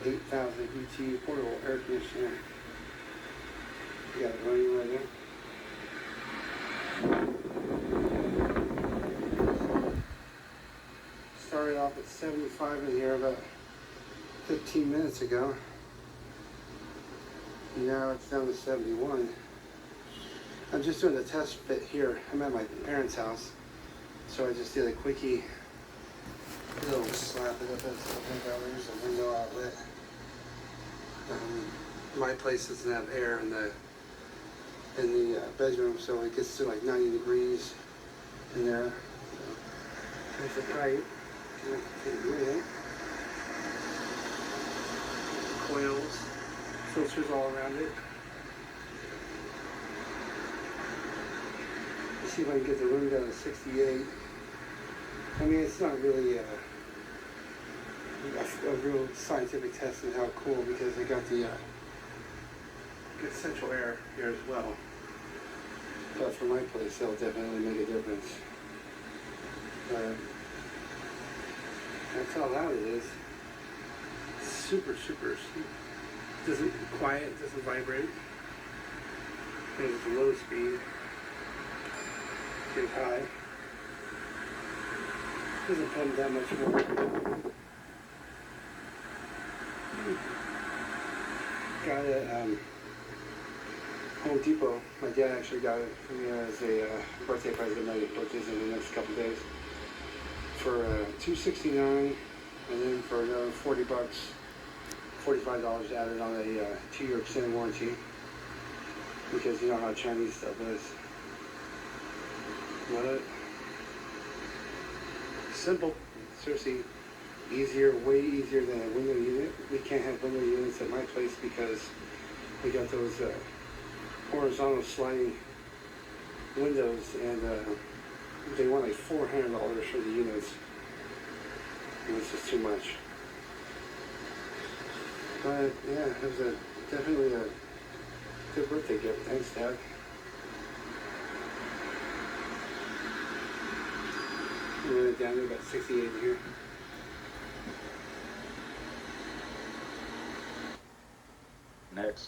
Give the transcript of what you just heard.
8,000 BT portable air conditioner. You got it running right there. Started off at 75 in here about 15 minutes ago. Now it's down to 71. I'm just doing a test fit here. I'm at my parents' house, so I just did a quickie little slap it up at there's a window outlet. My place doesn't have air in the bedroom, so it gets to like 90 degrees in there. So there's the pipe. Coils, filters all around it. Let's see if I can get the room down to 68. I mean, it's not really a real scientific test of how cool, because they got the good central air here as well. But for my place, it'll definitely make a difference. But that's how loud it is. Super, super. Doesn't quiet, doesn't vibrate. It's low speed. Get high. Doesn't pump that much more. Got it at Home Depot. My dad actually got it for me as a birthday present. My birthday's in the next couple days. For $269, and then for another $40, $45 added on a 2-year extended warranty. Because you know how Chinese stuff is. But simple, seriously, easier, way easier than a window unit. We can't have window units at my place because we got those horizontal sliding windows, and they want like $400 for the units, and it's just too much. But yeah, it was definitely a good birthday gift. Thanks, Dad. Run it down to about 68 here. Next.